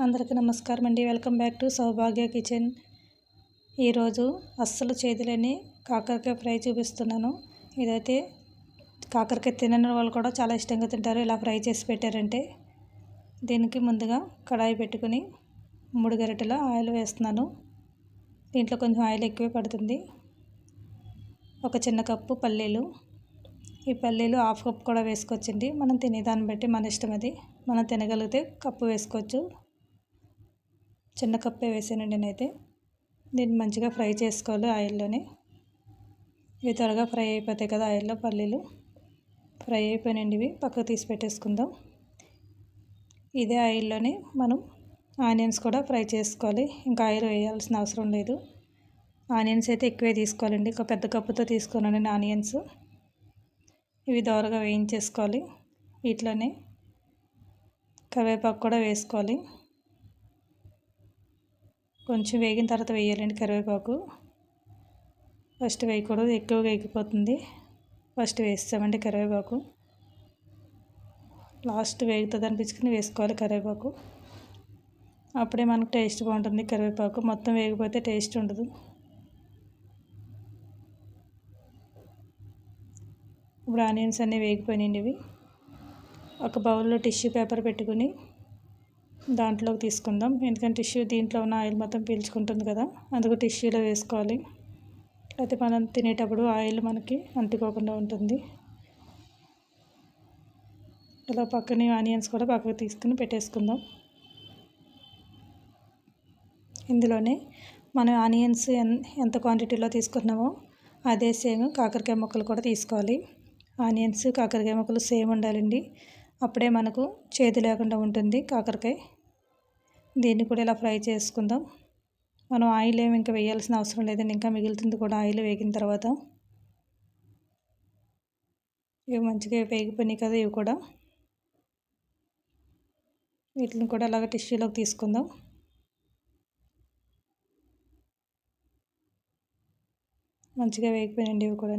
అందరికీ నమస్కారం అండి. Welcome back to Saubhagya kitchen. ఈరోజు అస్సలు చేదులేని కాకరకాయ ఫ్రై చూపిస్తున్నాను. ఇదైతే కాకరకాయ తినని వాళ్ళు కూడా చాలా ఇష్టంగా తింటారు. ఇలా ఫ్రై చేసి పెట్టారంటే. దీనికి ముందుగా కడాయి పెట్టుకుని 3 గరిటెల ఆయిల్ వేస్తున్నాను. దీంట్లో కొంచెం ఆయిల్ ఎక్కువే పడుతుంది. ఒక చిన్న కప్పు పల్లీలు. ఈ పల్లీలు హాఫ్ కప్ కూడా వేసుకోవచ్చండి. మనం తినేదాన్ని బట్టి మన ఇష్టం అది. మనం తినగలిగితే కప్పు వేసుకోవచ్చు. చిన్న కప్పే వేసానండి నేనైతే. దీన్ని మంచిగా ఫ్రై చేసుకోవాలి ఆయిల్లోనే. ఇవి త్వరగా ఫ్రై అయిపోతాయి కదా ఆయిల్లో పల్లీలు. ఫ్రై అయిపోయినండి ఇవి పక్కకు తీసి పెట్టేసుకుందాం. ఇదే ఆయిల్లోనే మనం ఆనియన్స్ కూడా ఫ్రై చేసుకోవాలి. ఇంకా ఆయిల్ వేయాల్సిన అవసరం లేదు. ఆనియన్స్ అయితే ఎక్కువే తీసుకోవాలండి. ఒక పెద్ద కప్పుతో తీసుకున్నాను నేను ఆనియన్స్. ఇవి దోరగా వేయించేసుకోవాలి. వీటిలోనే కరివేపాకు కూడా వేసుకోవాలి. కొంచెం వేగిన తర్వాత వేయాలండి కరివేపాకు. ఫస్ట్ వేయకూడదు, ఎక్కువగా వేగిపోతుంది. ఫస్ట్ వేస్తామండి కరివేపాకు. లాస్ట్ వేగుతుంది అనిపించుకుని వేసుకోవాలి కరివేపాకు. అప్పుడే మనకు టేస్ట్ బాగుంటుంది. కరివేపాకు మొత్తం వేగిపోతే టేస్ట్ ఉండదు. ఇప్పుడు ఆనియన్స్ అన్నీ వేగిపోయినాయండి. ఇవి ఒక బౌల్లో టిష్యూ పేపర్ పెట్టుకుని దాంట్లోకి తీసుకుందాం. ఎందుకంటే టిష్యూ దీంట్లో ఉన్న ఆయిల్ మొత్తం పీల్చుకుంటుంది కదా, అందుకు టిష్యూలో వేసుకోవాలి. అయితే మనం తినేటప్పుడు ఆయిల్ మనకి అంటుకోకుండా ఉంటుంది. ఇలా పక్కనే ఆనియన్స్ కూడా పక్కకు తీసుకుని పెట్టేసుకుందాం. ఇందులోనే మనం ఆనియన్స్ ఎంత క్వాంటిటీలో తీసుకున్నామో అదే సేమ్ కాకరకాయ ముక్కలు కూడా తీసుకోవాలి. ఆనియన్స్ కాకరకాయ ముక్కలు సేమ్ ఉండాలండి. అప్పుడే మనకు చేదు లేకుండా ఉంటుంది కాకరకాయ. దీన్ని కూడా ఇలా ఫ్రై చేసుకుందాం. మనం ఆయిల్ ఏమి ఇంకా వేయాల్సిన అవసరం లేదండి. ఇంకా మిగులుతుంది కూడా ఆయిల్ వేగిన తర్వాత. ఇవి మంచిగా వేగిపోయినాయి కదా ఇవి కూడా. వీటిని కూడా అలాగ టిష్యూలోకి తీసుకుందాం. మంచిగా వేగిపోయినండి ఇవి కూడా.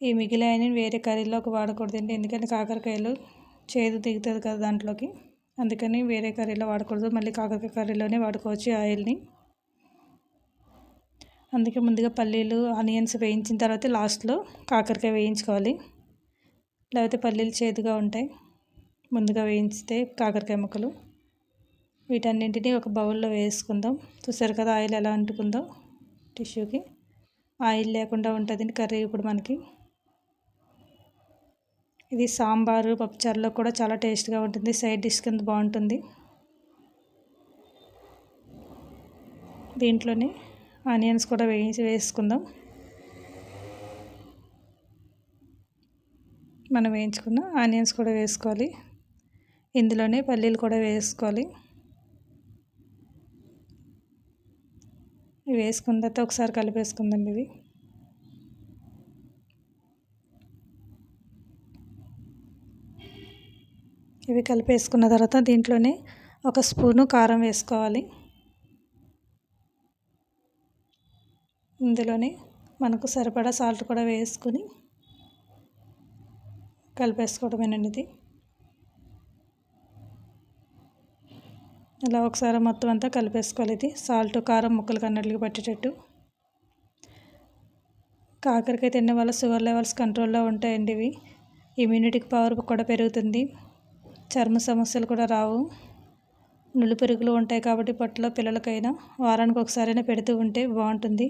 ఈ మిగిలిన వేరే కర్రీలోకి వాడకూడదండి. ఎందుకంటే కాకరకాయలు చేదు దిగుతుంది కదా దాంట్లోకి. అందుకని వేరే కర్రీలో వాడకూడదు. మళ్ళీ కాకరకాయ కర్రీలోనే వాడుకోవచ్చు ఆయిల్ని. అందుకే ముందుగా పల్లీలు ఆనియన్స్ వేయించిన తర్వాత లాస్ట్లో కాకరకాయ వేయించుకోవాలి. లేకపోతే పల్లీలు చేదుగా ఉంటాయి. ముందుగా వేయించితే కాకరకాయ ముక్కలు. వీటన్నింటినీ ఒక బౌల్లో వేసుకుందాం. చూసారు కదా ఆయిల్ ఎలా అంటుకుందో టిష్యూకి. ఆయిల్ లేకుండా ఉంటుంది కర్రీ ఇప్పుడు మనకి. ఇది సాంబారు పప్పుచారులో కూడా చాలా టేస్ట్గా ఉంటుంది. సైడ్ డిష్ కింద బాగుంటుంది. దీంట్లోనే ఆనియన్స్ కూడా వేసుకుందాం. మనం వేయించుకున్న ఆనియన్స్ కూడా వేసుకోవాలి. ఇందులోనే పల్లీలు కూడా వేసుకోవాలి. ఇవి వేసుకున్న తర్వాత ఒకసారి కలిపేసుకుందాం. ఇవి కలిపేసుకున్న తర్వాత దీంట్లోనే 1 స్పూను కారం వేసుకోవాలి. ఇందులోనే మనకు సరిపడా సాల్ట్ కూడా వేసుకుని కలిపేసుకోవడమేనండి ఇది. ఇలా ఒకసారి మొత్తం అంతా కలిపేసుకోవాలి. ఇది సాల్ట్ కారం ముక్కలకు అన్నట్లుగా పట్టేటట్టు. కాకరకాయ తినే వల్ల షుగర్ లెవెల్స్ కంట్రోల్లో ఉంటాయండి. ఇవి ఇమ్యూనిటీ పవర్ కూడా పెరుగుతుంది. చర్మ సమస్యలు కూడా రావు. నులి పురుగులు ఉంటాయి కాబట్టి పొట్టలో పిల్లలకైనా వారానికి ఒకసారైనా పెడుతూ ఉంటే బాగుంటుంది.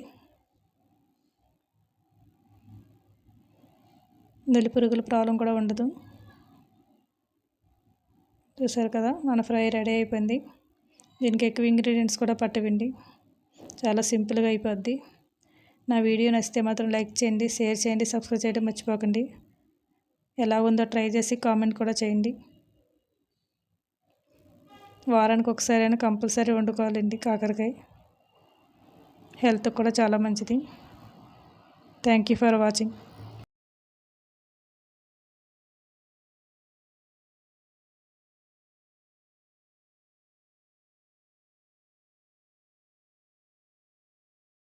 నులి పురుగుల ప్రాబ్లం కూడా ఉండదు. చూసారు కదా మన ఫ్రై రెడీ అయిపోయింది. దీనికి ఎక్కువ ఇంగ్రీడియంట్స్ కూడా పట్టవండి. చాలా సింపుల్గా అయిపోద్ది. నా వీడియో నచ్చితే మాత్రం లైక్ చేయండి, షేర్ చేయండి, సబ్స్క్రైబ్ చేయడం మర్చిపోకండి. ఎలా ఉందో ట్రై చేసి కామెంట్ కూడా చేయండి. వారానికి ఒకసారైనా కంపల్సరీ వండుకోవాలండి కాకరకాయ. హెల్త్ కూడా చాలా మంచిది. Thank you for watching.